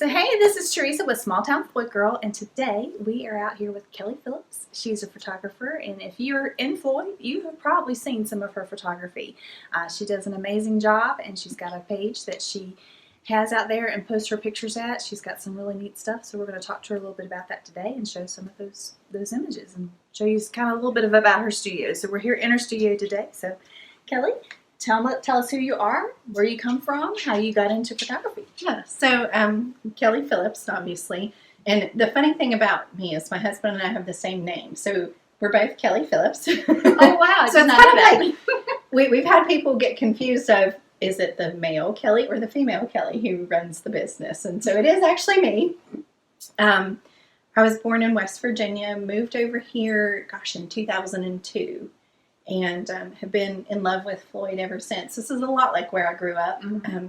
So hey, this is Teresa with Small Time Floyd Girl, and today we are out here with Kelly Phillips. She's a photographer, and if you're in Floyd, you have probably seen some of her photography. She does an amazing job, and she's got a page that she has out there and posts her pictures at. She's got some really neat stuff, so we're going to talk to her a little bit about that today and show some of those images and show you kind of a little bit about her studio. So we're here in her studio today. So Kelly, tell us who you are, where you come from, how you got into photography. Yeah, so Kelly Phillips, obviously. And the funny thing about me is my husband and I have the same name. So we're both Kelly Phillips. Oh, wow. So it's kind of like, we've had people get confused of, is it the male Kelly or the female Kelly who runs the business? And so it is actually me. I was born in West Virginia, moved over here, in 2002. And have been in love with Floyd ever since. This is a lot like where I grew up,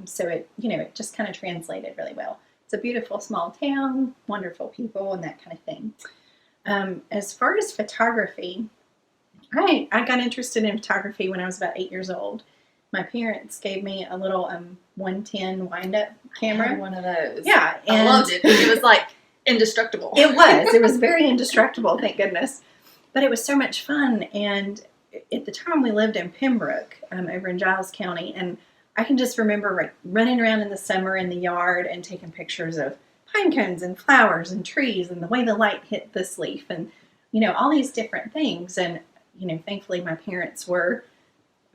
so it just kind of translated really well. It's a beautiful small town, wonderful people, and that kind of thing. As far as photography, I got interested in photography when I was about 8 years old. My parents gave me a little 110 wind-up camera. I had one of those. Yeah, I loved it. It was like indestructible. It was very indestructible, thank goodness. But it was so much fun, and at the time we lived in Pembroke, over in Giles County, and I can just remember running around in the summer in the yard and taking pictures of pine cones and flowers and trees and the way the light hit this leaf and, all these different things. And, thankfully my parents were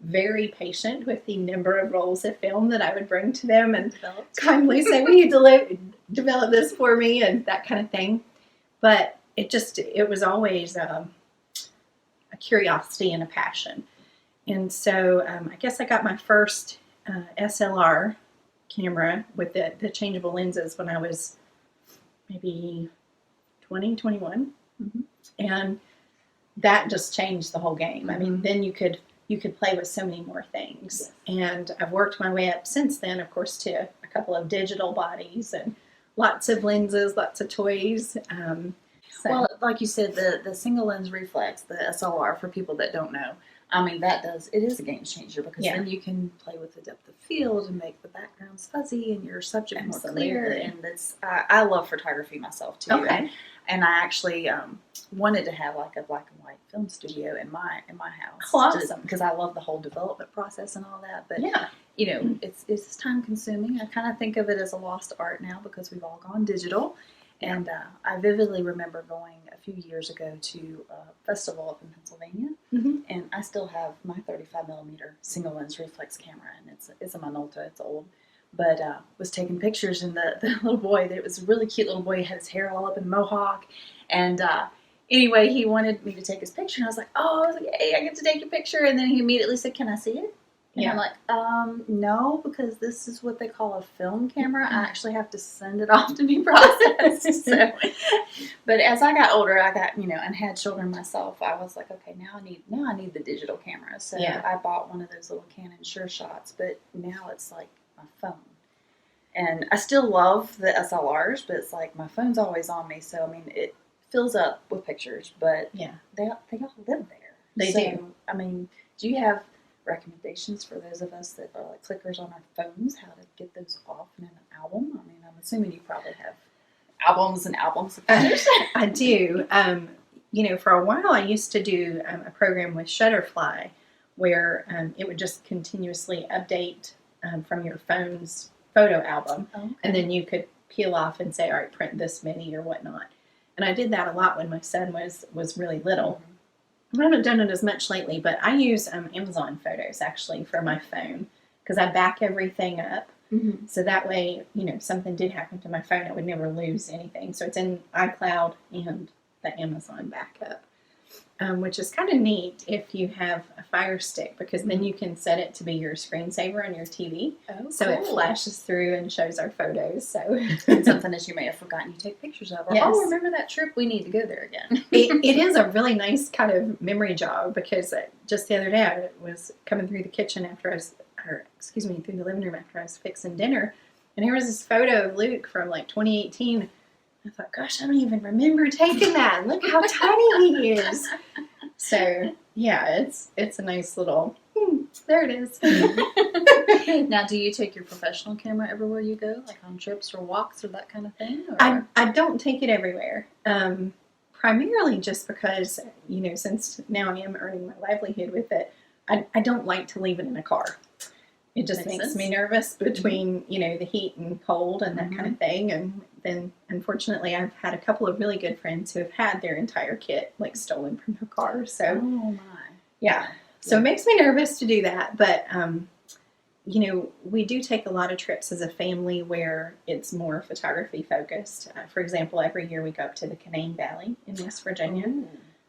very patient with the number of rolls of film that I would bring to them and kindly say, will you develop this for me and that kind of thing. But it was always a curiosity and a passion. And so I guess I got my first SLR camera with the changeable lenses when I was maybe 20, 21. Mm-hmm. And that just changed the whole game. Mm-hmm. I mean, then you could play with so many more things. Yes. And I've worked my way up since then, of course, to a couple of digital bodies and lots of lenses, lots of toys. Well, like you said, the single lens reflex, the SLR, for people that don't know, I mean, it is a game changer because then you can play with the depth of field and make the backgrounds fuzzy and your subject more clear. And I love photography myself too. Okay. And I actually wanted to have like a black and white film studio in my house. Oh, awesome. Because I love the whole development process and all that. But it's time consuming. I kind of think of it as a lost art now because we've all gone digital. And I vividly remember going a few years ago to a festival up in Pennsylvania, and I still have my 35mm single lens reflex camera, and it's a Minolta, it's old, but was taking pictures, and the little boy, it was a really cute little boy, he had his hair all up in mohawk, and anyway, he wanted me to take his picture, and I was like, yay, I get to take your picture, and then he immediately said, can I see it? And I'm like, no, because this is what they call a film camera. I actually have to send it off to be processed. But as I got older, I got, and had children myself, I was like, okay, now I need the digital camera. So I bought one of those little Canon Sure Shots, but now it's like my phone. And I still love the SLRs, but it's like my phone's always on me. So, I mean, it fills up with pictures, but they all live there. They do. I mean, do you have recommendations for those of us that are like clickers on our phones, how to get those off in an album? I mean, I'm assuming you probably have albums and albums of pictures. I do. For a while I used to do a program with Shutterfly where it would just continuously update from your phone's photo album. Okay. And then you could peel off and say, all right, print this many or whatnot. And I did that a lot when my son was really little. Mm-hmm. I haven't done it as much lately, but I use Amazon Photos actually for my phone because I back everything up. Mm-hmm. So that way, if something did happen to my phone, I would never lose anything. So it's in iCloud and the Amazon backup, which is kind of neat if you have a Fire Stick because then you can set it to be your screensaver on your TV. Oh, so it flashes through and shows our photos. So and something that you may have forgotten you take pictures of. Or, remember that trip? We need to go there again. It is a really nice kind of memory jog because just the other day I was coming through the kitchen through the living room after I was fixing dinner, and here was this photo of Luke from like 2018. I thought, gosh, I don't even remember taking that. Look how tiny he is. So, it's a nice little there it is. Now, do you take your professional camera everywhere you go, like on trips or walks or that kind of thing? Or? I don't take it everywhere. Primarily just because, since now I am earning my livelihood with it, I don't like to leave it in a car. It just makes me nervous between, the heat and cold and that kind of thing. And then, unfortunately, I've had a couple of really good friends who have had their entire kit, stolen from their car. So, oh, my. Yeah. So it makes me nervous to do that. But, we do take a lot of trips as a family where it's more photography focused. For example, every year we go up to the Canaan Valley in West Virginia.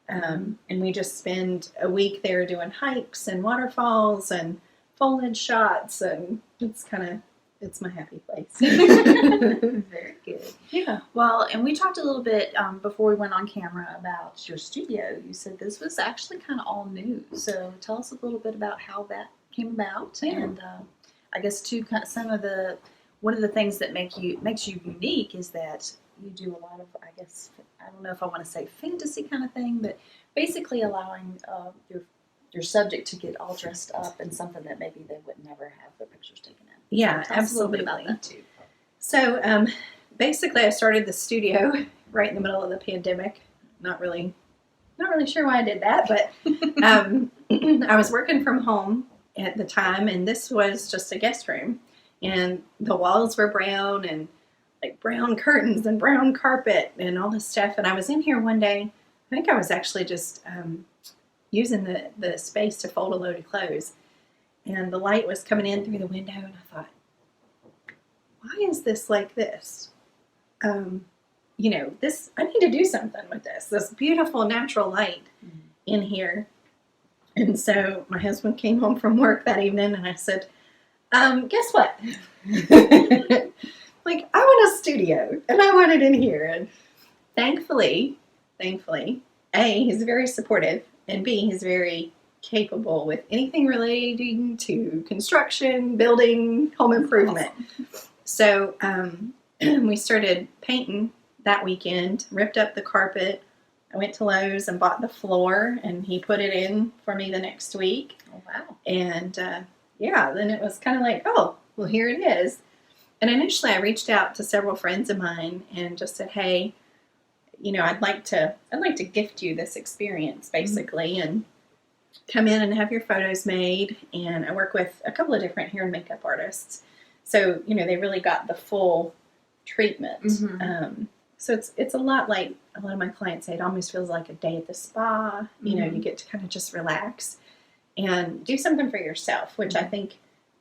And we just spend a week there doing hikes and waterfalls and foliage shots. And it's my happy place. Very good. Yeah. Well, and we talked a little bit before we went on camera about your studio. You said this was actually kind of all new. So tell us a little bit about how that came about, and I guess too, one of the things that makes you unique is that you do a lot of, I guess, I don't know if I want to say fantasy kind of thing, but basically allowing your subject to get all dressed up in something that maybe they would never have their pictures taken in. Yeah, so tell us absolutely. a little bit about that too. So basically, I started the studio right in the middle of the pandemic. Not really sure why I did that, but I was working from home at the time, and this was just a guest room, and the walls were brown and brown curtains and brown carpet and all this stuff. And I was in here one day. I think I was actually just using the space to fold a load of clothes, and the light was coming in through the window, and I thought, why is this like this? This, I need to do something with this beautiful natural light in here. And so my husband came home from work that evening, and I said, guess what? I want a studio, and I want it in here. And thankfully, A, he's very supportive, and B, he's very capable with anything relating to construction, building, home improvement. Awesome. So we started painting that weekend, ripped up the carpet. I went to Lowe's and bought the floor, and he put it in for me the next week. Oh, wow. And, then it was kind of like, oh, well, here it is. And initially I reached out to several friends of mine and just said, hey, I'd like to gift you this experience, basically, and come in and have your photos made. And I work with a couple of different hair and makeup artists. So, they really got the full treatment. So it's a lot like a lot of my clients say. It almost feels like a day at the spa. You get to kind of just relax and do something for yourself, which I think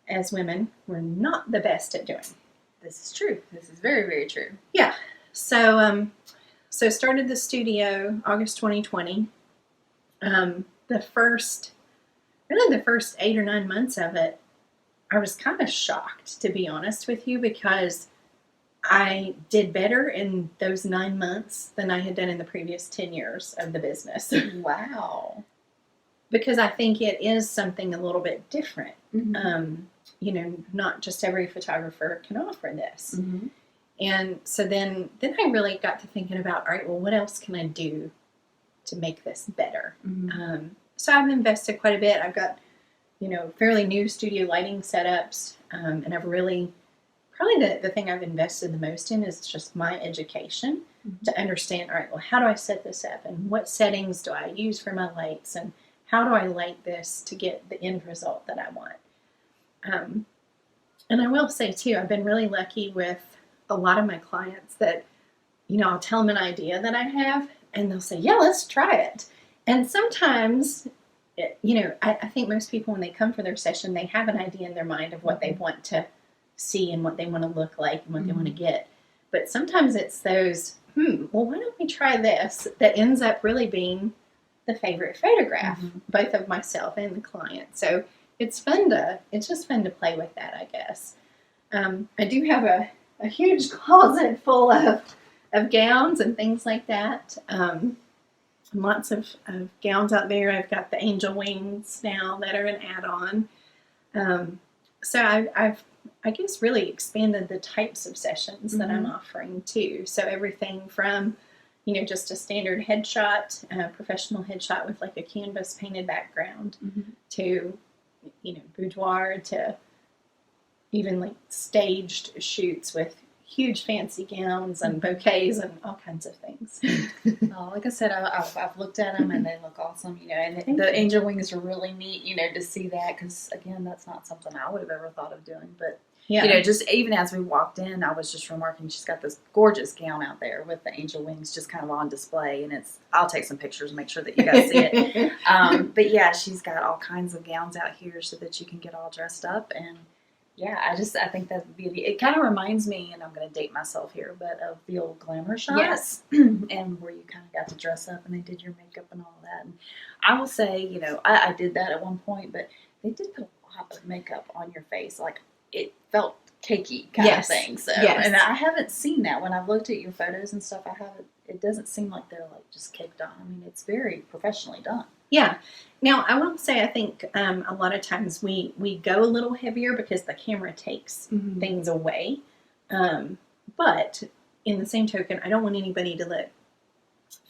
as women, we're not the best at doing. This is true. This is very, very true. Yeah. So started the studio August 2020. The first 8 or 9 months of it, I was kind of shocked, to be honest with you, because I did better in those 9 months than I had done in the previous 10 years of the business. Wow. Because I think it is something a little bit different. Not just every photographer can offer this. And so then I really got to thinking about, all right, well, what else can I do to make this better? So I've invested quite a bit. I've got, fairly new studio lighting setups, and I've really, probably the thing I've invested the most in is just my education to understand, all right, well, how do I set this up, and what settings do I use for my lights, and how do I light this to get the end result that I want? And I will say too, I've been really lucky with a lot of my clients that, I'll tell them an idea that I have, and they'll say, yeah, let's try it. And sometimes, I think most people, when they come for their session, they have an idea in their mind of what they want to see and what they want to look like and what they want to get. But sometimes it's those, well, why don't we try this, that ends up really being the favorite photograph, both of myself and the client. So it's just fun to play with that, I guess. I do have a huge closet full of gowns and things like that. Lots of gowns out there. I've got the angel wings now that are an add-on. So I've I guess really expanded the types of sessions that I'm offering too. So everything from, just a standard headshot, professional headshot with like a canvas painted background to, boudoir to even like staged shoots with huge fancy gowns and bouquets and all kinds of things. Like I said, I've looked at them and they look awesome, and the angel wings are really neat, to see that, because again, that's not something I would have ever thought of doing, but just even as we walked in, I was just remarking she's got this gorgeous gown out there with the angel wings just kind of on display, and I'll take some pictures and make sure that you guys see it. But yeah, she's got all kinds of gowns out here so that you can get all dressed up, and I think that beauty. It kind of reminds me, and I'm going to date myself here, but of the old Glamour Shop. Yes. And where you kind of got to dress up and they did your makeup and all that. And I will say, I did that at one point, but they did put a lot of makeup on your face. Like, it felt cakey kind of thing. So, and I haven't seen that. When I've looked at your photos and stuff, it doesn't seem like they're like just caked on. I mean, it's very professionally done. Yeah. Now, I will say, I think a lot of times we go a little heavier because the camera takes things away. But in the same token, I don't want anybody to look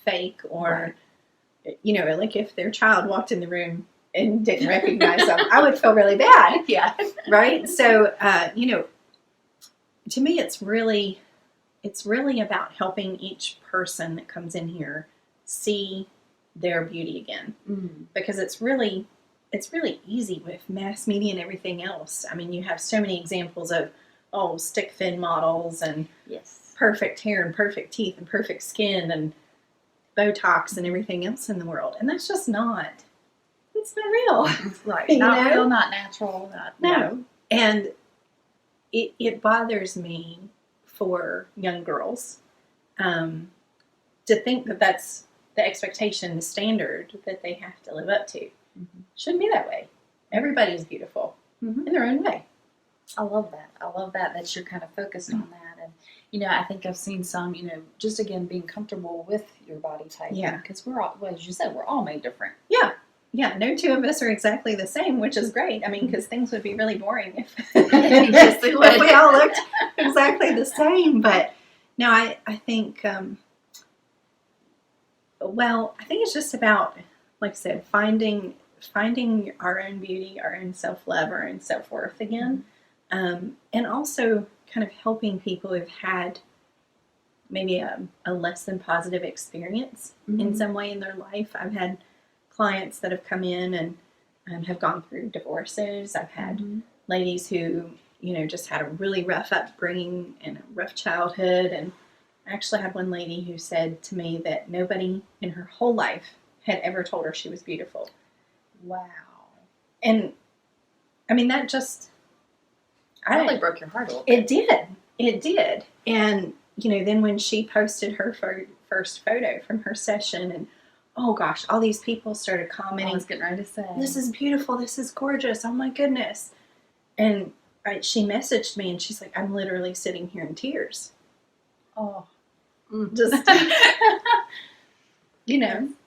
fake or, like if their child walked in the room and didn't recognize them, I would feel really bad. Yeah. Right? So, to me, it's really about helping each person that comes in here see their beauty again, because it's really easy with mass media and everything else. I mean, you have so many examples of stick thin models and perfect hair and perfect teeth and perfect skin and Botox and everything else in the world, and that's just not real. Right. Not real, not natural. No. And it bothers me for young girls to think that that's the expectation, the standard that they have to live up to. Shouldn't be that way. Everybody's beautiful in their own way. I love that you're kind of focused on that. And, I think I've seen some, just again, being comfortable with your body type. Yeah. Because we're all, as you said, we're all made different. Yeah. Yeah. No two of us are exactly the same, which is great. I mean, because things would be really boring if we all looked exactly the same. But no, I think, I think it's just about, like I said, finding our own beauty, our own self-love, our own self-worth again. And also kind of helping people who've had maybe a less than positive experience in some way in their life. I've had clients that have come in and have gone through divorces. I've had ladies who, just had a really rough upbringing and a rough childhood. And I actually had one lady who said to me that nobody in her whole life had ever told her she was beautiful. Wow. And, I mean, that just... It really broke your heart a little bit. It did. And, then when she posted her first photo from her session, and, oh gosh, all these people started commenting. I was getting ready to say, this is beautiful, this is gorgeous, oh my goodness. And she messaged me, and she's like, I'm literally sitting here in tears. Oh. Just,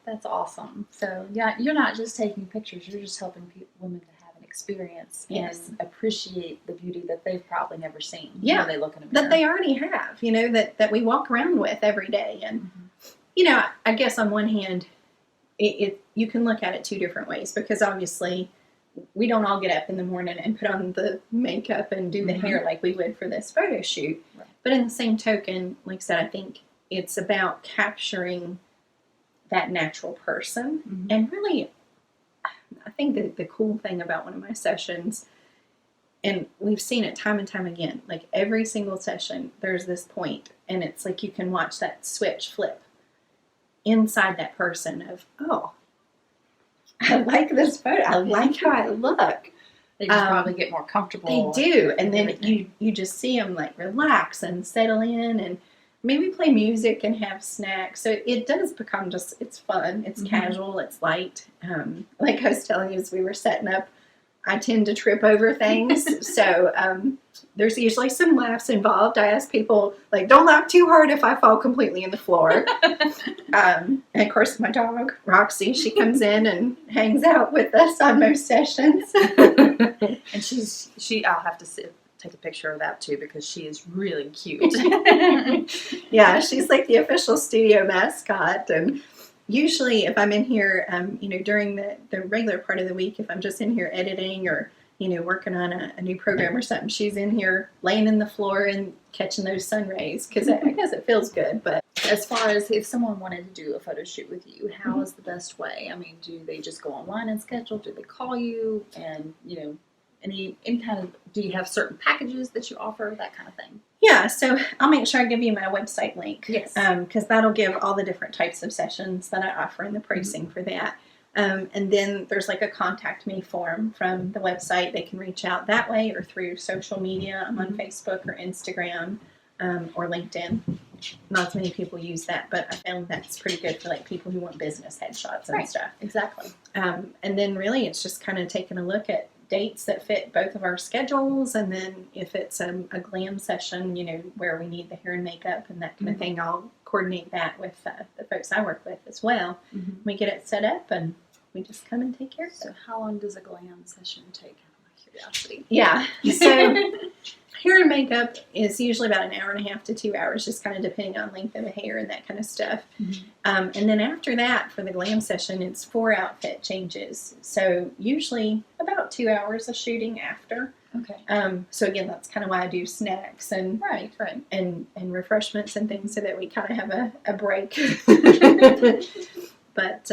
That's awesome. So, yeah, you're not just taking pictures, you're just helping women to have an experience and appreciate the beauty that they've probably never seen. Yeah. When they look in a mirror. That they already have, that we walk around with every day. And, I guess on one hand, you can look at it two different ways, because obviously we don't all get up in the morning and put on the makeup and do the hair like we would for this photo shoot. Right. But in the same token, like I said, I think it's about capturing that natural person. And really, I think that the cool thing about one of my sessions, and we've seen it time and time again, like every single session, there's this point, and it's like you can watch that switch flip inside that person of, oh, I like this photo. I like how I look. They just probably get more comfortable. They do. And then you just see them like relax and settle in, and maybe play music and have snacks. So it does become just, it's fun. It's casual. It's light. Like I was telling you as we were setting up, I tend to trip over things. So there's usually some laughs involved. I ask people, like, don't laugh too hard if I fall completely in the floor. And of course, my dog, Roxy, she comes in and hangs out with us on most sessions. And I'll have to take a picture of that too, because she is really cute. Yeah, she's like the official studio mascot. And usually if I'm in here, during the regular part of the week, if I'm just in here editing or, working on a new program or something, she's in here laying in the floor and catching those sun rays because I guess it feels good. But as far as if someone wanted to do a photo shoot with you, how is the best way? I mean, do they just go online and schedule? Do they call you? And, any kind of, do you have certain packages that you offer, that kind of thing? Yeah, so I'll make sure I give you my website link. Yes. Because that'll give all the different types of sessions that I offer and the pricing for that. And then there's like a contact me form from the website. They can reach out that way or through social media. I'm on Facebook or Instagram or LinkedIn. Not as many people use that, but I found that's pretty good for like people who want business headshots and stuff. Exactly. And then really it's just kind of taking a look at dates that fit both of our schedules, and then if it's a glam session, where we need the hair and makeup and that kind of thing, I'll coordinate that with the folks I work with as well. We get it set up and we just come and take care of it. So how long does a glam session take, out of my curiosity? Yeah, so hair and makeup is usually about an hour and a half to 2 hours, just kind of depending on length of the hair and that kind of stuff. And then after that, for the glam session, it's 4 outfit changes. So usually about 2 hours of shooting after. Okay. So again, that's kind of why I do snacks and and refreshments and things so that we kind of have a break. But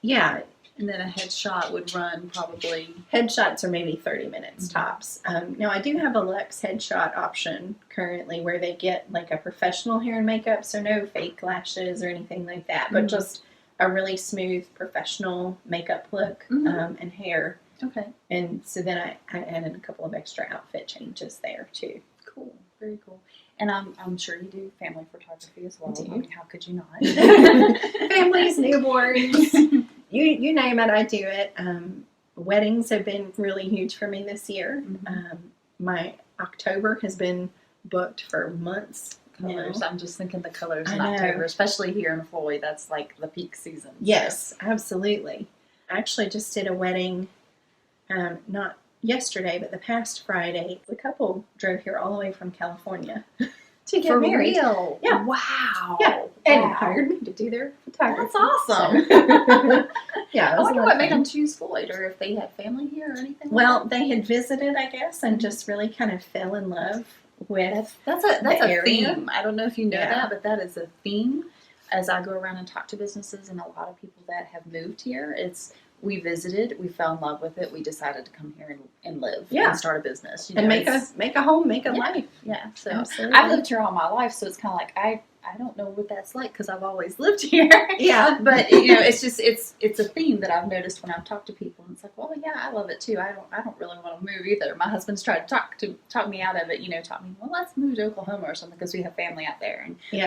yeah. And then a headshot would run probably... Headshots are maybe 30 minutes tops. Now, I do have a Luxe headshot option currently where they get like a professional hair and makeup, so no fake lashes or anything like that, but just a really smooth professional makeup look and hair. Okay. And so then I added a couple of extra outfit changes there too. Cool. Very cool. And I'm sure you do family photography as well. I do. I mean, how could you not? Families, newborns. You name it, I do it. Weddings have been really huge for me this year. My October has been booked for months. Colors. I'm just thinking the colors in October, especially here in Floyd. That's like the peak season. Yes, absolutely. I actually just did a wedding, not yesterday, but the past Friday. The couple drove here all the way from California to get married. For real? Yeah. Wow. Yeah. And hired me to do their photography. That's awesome. So, yeah. I wonder what made them choose Floyd, or if they had family here or anything. Well, they had visited, I guess, and just really kind of fell in love with that's a area. theme. I don't know if you know that, but that is a theme. As I go around and talk to businesses and a lot of people that have moved here, we visited, we fell in love with it, we decided to come here and live and start a business. And make a home, make a life. Yeah, so absolutely. I've lived here all my life, so it's kind of like I don't know what that's like because I've always lived here. Yeah. But it's just it's a theme that I've noticed when I've talked to people, and it's like, well, yeah, I love it too. I don't really want to move either. My husband's tried to talk me out of it. Taught me, well, let's move to Oklahoma or something because we have family out there, and I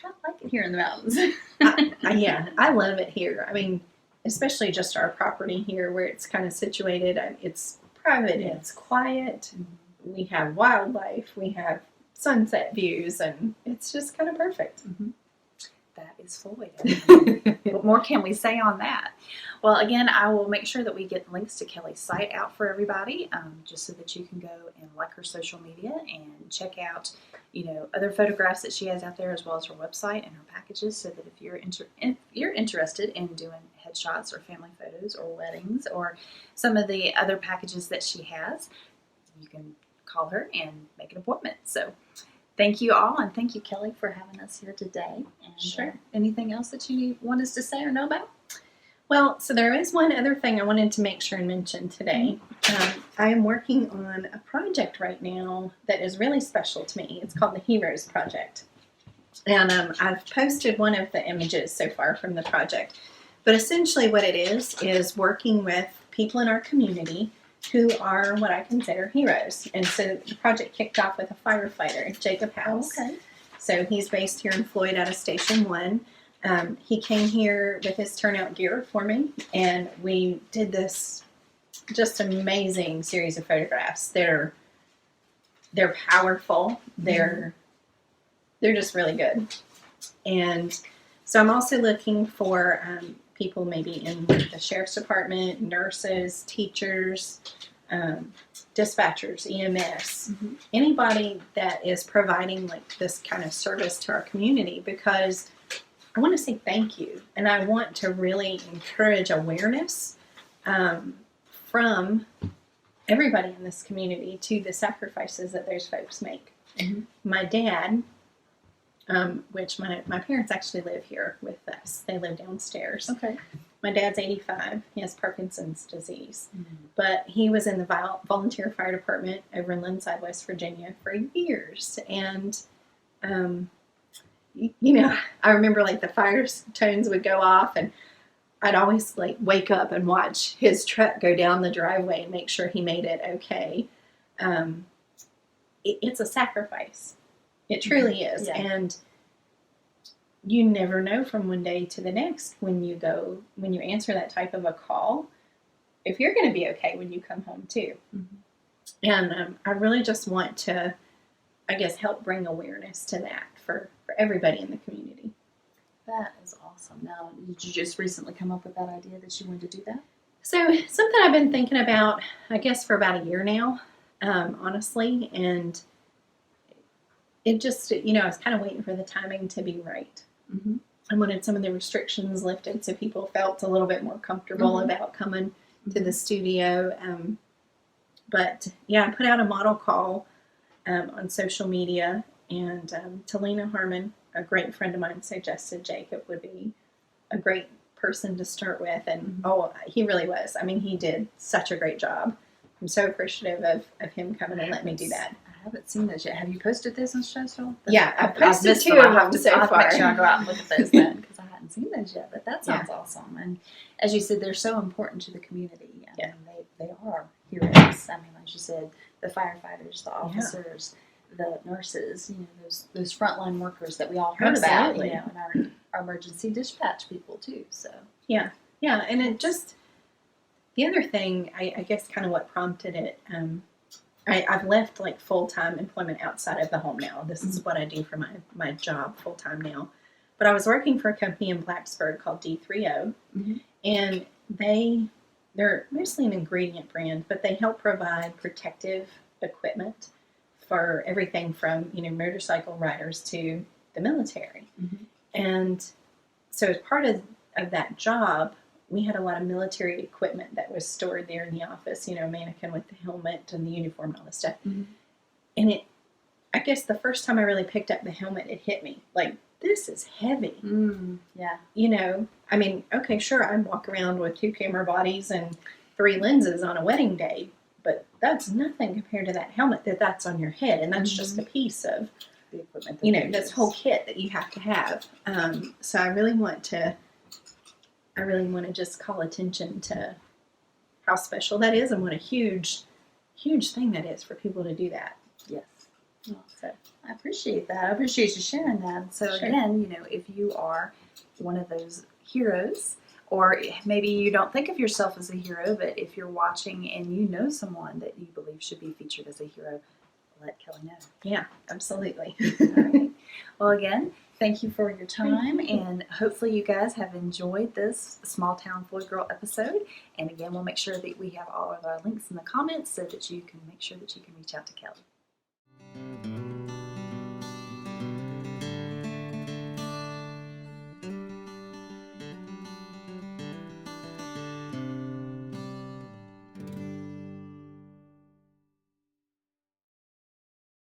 kind of like it here in the mountains. I love it here. I mean, especially just our property here where it's kind of situated. It's private, it's quiet. We have wildlife, we have sunset views, and it's just kind of perfect. That is Floyd. What more can we say on that? Well, again, I will make sure that we get links to Kelly's site out for everybody, just so that you can go and like her social media and check out, other photographs that she has out there, as well as her website and her packages, so that if you're interested in doing headshots or family photos or weddings or some of the other packages that she has, you can call her and make an appointment. So thank you all, and thank you, Kelly, for having us here today. And, sure. Anything else that you want us to say or know about? Well, so there is one other thing I wanted to make sure and mention today. I am working on a project right now that is really special to me. It's called the Heroes Project. And I've posted one of the images so far from the project. But essentially what it is working with people in our community who are what I consider heroes. And so the project kicked off with a firefighter, Jacob House. Okay. So he's based here in Floyd out of Station 1. He came here with his turnout gear for me, and we did this just amazing series of photographs. They're powerful. They're just really good. And so I'm also looking for people maybe in the sheriff's department, nurses, teachers, dispatchers, EMS, anybody that is providing like this kind of service to our community, because I want to say thank you, and I want to really encourage awareness from everybody in this community to the sacrifices that those folks make. Mm-hmm. My dad, which my parents actually live here with us. They live downstairs. Okay. My dad's 85. He has Parkinson's disease. Mm-hmm. But he was in the volunteer fire department over in Lindside, West Virginia for years. And, you know, I remember like the fire tones would go off, and I'd always like wake up and watch his truck go down the driveway and make sure he made it okay. It's a sacrifice. It truly is. Yeah. And you never know from one day to the next when you answer that type of a call, if you're going to be okay when you come home too. Mm-hmm. And I really just want to, I guess, help bring awareness to that for everybody in the community. That is awesome. Now, did you just recently come up with that idea that you wanted to do that? So something I've been thinking about, I guess, for about a year now, honestly, and it just, you know, I was kind of waiting for the timing to be right. Mm-hmm. I wanted some of the restrictions lifted so people felt a little bit more comfortable Mm-hmm. about coming to the studio. But yeah, I put out a model call on social media, and Talina Harmon, a great friend of mine, suggested Jacob would be a great person to start with. And he really was. I mean, he did such a great job. I'm so appreciative of him coming and letting me do that. I haven't seen those yet. Have you posted those on social? Yeah, I've posted missed 2 them. of them so I'll far. make sure I go out and look at those then, because I hadn't seen those yet. But that sounds awesome. And as you said, they're so important to the community. I mean, they are heroes. I mean, as you said, the firefighters, the officers, the nurses, you know, those frontline workers that we all heard about, you know, and our emergency dispatch people too. So yeah, and it just, the other thing, I guess, kind of what prompted it. I've left like full-time employment outside of the home now. This is what I do for my job full-time now. But I was working for a company in Blacksburg called D3O, and they're mostly an ingredient brand, but they help provide protective equipment for everything from, you know, motorcycle riders to the military. And so as part of that job, we had a lot of military equipment that was stored there in the office, you know, mannequin with the helmet and the uniform and all this stuff. And I guess the first time I really picked up the helmet, it hit me. Like, this is heavy. Yeah. You know, I mean, okay, sure, I'd walk around with 2 camera bodies and 3 lenses on a wedding day, but that's nothing compared to that helmet that's on your head. And that's just a piece of the equipment, you know, this whole kit that you have to have. So I really want to just call attention to how special that is and what a huge, huge thing that is for people to do that. Yes. Well, so I appreciate that. I appreciate you sharing that. So again, you know, if you are one of those heroes, or maybe you don't think of yourself as a hero, but if you're watching and you know someone that you believe should be featured as a hero, let Kelly know. Yeah, absolutely. All right. Well, again, thank you for your time, and hopefully you guys have enjoyed this Small Town Floyd Girl episode. And again, we'll make sure that we have all of our links in the comments so that you can make sure that you can reach out to Kelly.